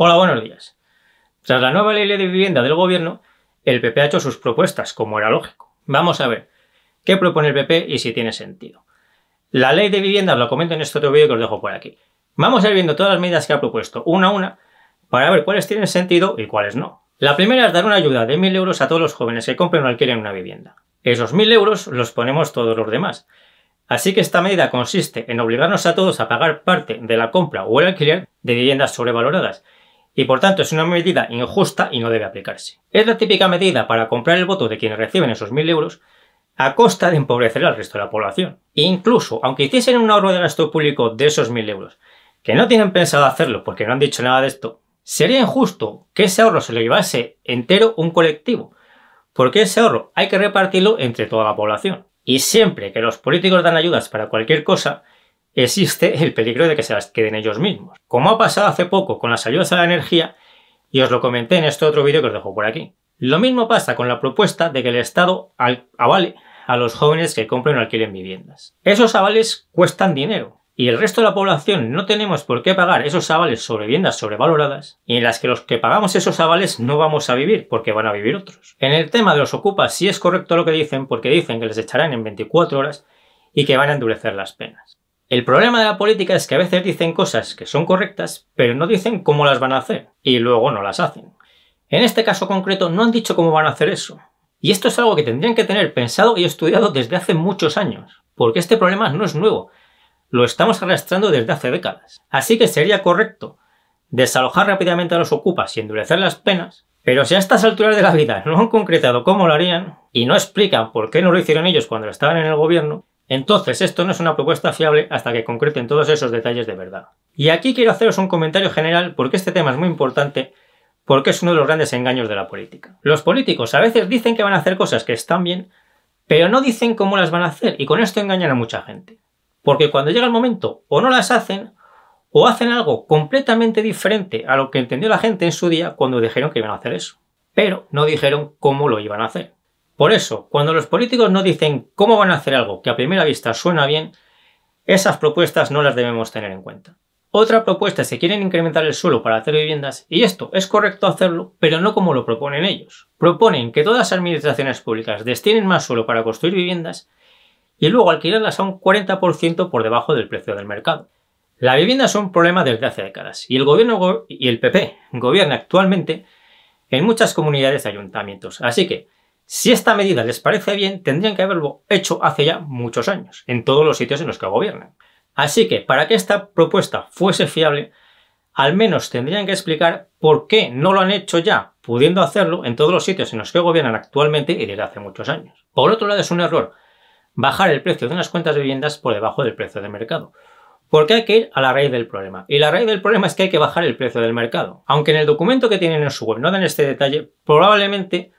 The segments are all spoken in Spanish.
Hola, buenos días. Tras la nueva ley de vivienda del gobierno, el PP ha hecho sus propuestas, como era lógico. Vamos a ver qué propone el PP y si tiene sentido. La ley de vivienda os lo comento en este otro vídeo que os dejo por aquí. Vamos a ir viendo todas las medidas que ha propuesto una a una para ver cuáles tienen sentido y cuáles no. La primera es dar una ayuda de 1.000 euros a todos los jóvenes que compren o alquilen una vivienda. Esos 1.000 euros los ponemos todos los demás. Así que esta medida consiste en obligarnos a todos a pagar parte de la compra o el alquiler de viviendas sobrevaloradas. Y por tanto es una medida injusta y no debe aplicarse. Es la típica medida para comprar el voto de quienes reciben esos 1.000 euros a costa de empobrecer al resto de la población. E incluso, aunque hiciesen un ahorro de gasto público de esos 1.000 euros, que no tienen pensado hacerlo porque no han dicho nada de esto, sería injusto que ese ahorro se lo llevase entero un colectivo, porque ese ahorro hay que repartirlo entre toda la población. Y siempre que los políticos dan ayudas para cualquier cosa, existe el peligro de que se las queden ellos mismos. Como ha pasado hace poco con las ayudas a la energía, y os lo comenté en este otro vídeo que os dejo por aquí. Lo mismo pasa con la propuesta de que el Estado avale a los jóvenes que compren o alquilen viviendas. Esos avales cuestan dinero, y el resto de la población no tenemos por qué pagar esos avales sobre viviendas sobrevaloradas, y en las que los que pagamos esos avales no vamos a vivir, porque van a vivir otros. En el tema de los ocupas sí es correcto lo que dicen, porque dicen que les echarán en 24 horas y que van a endurecer las penas. El problema de la política es que a veces dicen cosas que son correctas, pero no dicen cómo las van a hacer, y luego no las hacen. En este caso concreto no han dicho cómo van a hacer eso. Y esto es algo que tendrían que tener pensado y estudiado desde hace muchos años, porque este problema no es nuevo, lo estamos arrastrando desde hace décadas. Así que sería correcto desalojar rápidamente a los ocupas y endurecer las penas, pero si a estas alturas de la vida no han concretado cómo lo harían, y no explican por qué no lo hicieron ellos cuando estaban en el gobierno, entonces esto no es una propuesta fiable hasta que concreten todos esos detalles de verdad. Y aquí quiero haceros un comentario general porque este tema es muy importante, porque es uno de los grandes engaños de la política. Los políticos a veces dicen que van a hacer cosas que están bien, pero no dicen cómo las van a hacer, y con esto engañan a mucha gente. Porque cuando llega el momento o no las hacen, o hacen algo completamente diferente a lo que entendió la gente en su día cuando dijeron que iban a hacer eso. Pero no dijeron cómo lo iban a hacer. Por eso, cuando los políticos no dicen cómo van a hacer algo que a primera vista suena bien, esas propuestas no las debemos tener en cuenta. Otra propuesta es que quieren incrementar el suelo para hacer viviendas, y esto es correcto hacerlo, pero no como lo proponen ellos. Proponen que todas las administraciones públicas destinen más suelo para construir viviendas y luego alquilarlas a un 40% por debajo del precio del mercado. La vivienda es un problema desde hace décadas, y el gobierno y el PP gobierna actualmente en muchas comunidades y ayuntamientos, así que si esta medida les parece bien, tendrían que haberlo hecho hace ya muchos años, en todos los sitios en los que gobiernan. Así que, para que esta propuesta fuese fiable, al menos tendrían que explicar por qué no lo han hecho ya, pudiendo hacerlo en todos los sitios en los que gobiernan actualmente y desde hace muchos años. Por otro lado, es un error bajar el precio de unas cuantas viviendas por debajo del precio del mercado, porque hay que ir a la raíz del problema. Y la raíz del problema es que hay que bajar el precio del mercado. Aunque en el documento que tienen en su web no dan este detalle, probablemente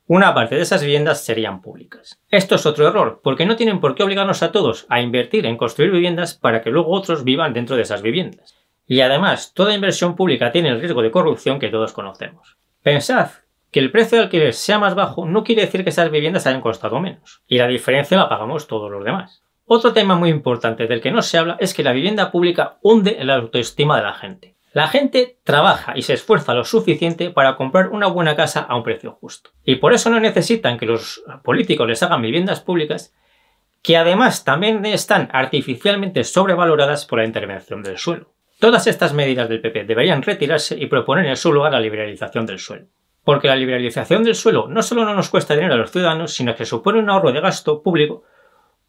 una parte de esas viviendas serían públicas. Esto es otro error, porque no tienen por qué obligarnos a todos a invertir en construir viviendas para que luego otros vivan dentro de esas viviendas. Y además, toda inversión pública tiene el riesgo de corrupción que todos conocemos. Pensad que el precio de alquiler sea más bajo no quiere decir que esas viviendas hayan costado menos, y la diferencia la pagamos todos los demás. Otro tema muy importante del que no se habla es que la vivienda pública hunde la autoestima de la gente. La gente trabaja y se esfuerza lo suficiente para comprar una buena casa a un precio justo. Y por eso no necesitan que los políticos les hagan viviendas públicas, que además también están artificialmente sobrevaloradas por la intervención del suelo. Todas estas medidas del PP deberían retirarse y proponer en su lugar la liberalización del suelo. Porque la liberalización del suelo no solo no nos cuesta dinero a los ciudadanos, sino que supone un ahorro de gasto público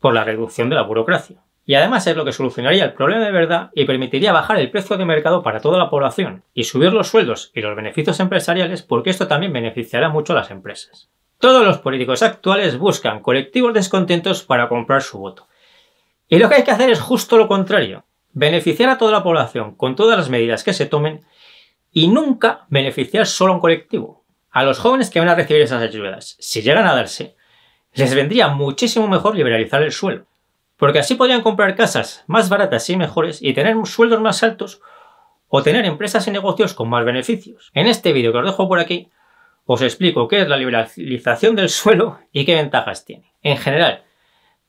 por la reducción de la burocracia. Y además es lo que solucionaría el problema de verdad y permitiría bajar el precio de mercado para toda la población y subir los sueldos y los beneficios empresariales, porque esto también beneficiará mucho a las empresas. Todos los políticos actuales buscan colectivos descontentos para comprar su voto. Y lo que hay que hacer es justo lo contrario: beneficiar a toda la población con todas las medidas que se tomen y nunca beneficiar solo a un colectivo. A los jóvenes que van a recibir esas ayudas, si llegan a darse, les vendría muchísimo mejor liberalizar el suelo, porque así podrían comprar casas más baratas y mejores y tener sueldos más altos, o tener empresas y negocios con más beneficios. En este vídeo que os dejo por aquí, os explico qué es la liberalización del suelo y qué ventajas tiene. En general,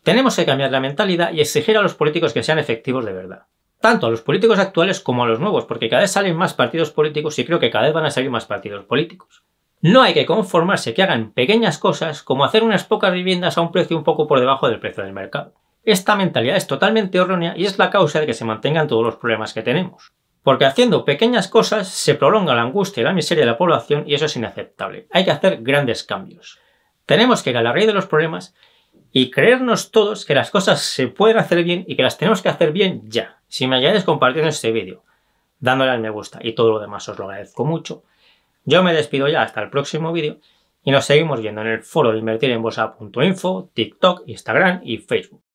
tenemos que cambiar la mentalidad y exigir a los políticos que sean efectivos de verdad. tanto a los políticos actuales como a los nuevos, porque cada vez salen más partidos políticos y creo que cada vez van a salir más partidos políticos. No hay que conformarse que hagan pequeñas cosas como hacer unas pocas viviendas a un precio un poco por debajo del precio del mercado. Esta mentalidad es totalmente errónea y es la causa de que se mantengan todos los problemas que tenemos. Porque haciendo pequeñas cosas se prolonga la angustia y la miseria de la población y eso es inaceptable. Hay que hacer grandes cambios. Tenemos que ir a la raíz de los problemas y creernos todos que las cosas se pueden hacer bien y que las tenemos que hacer bien ya. Si me ayudáis compartiendo este vídeo, dándole al me gusta y todo lo demás os lo agradezco mucho. Yo me despido ya hasta el próximo vídeo y nos seguimos viendo en el foro de invertirenbolsa.info, TikTok, Instagram y Facebook.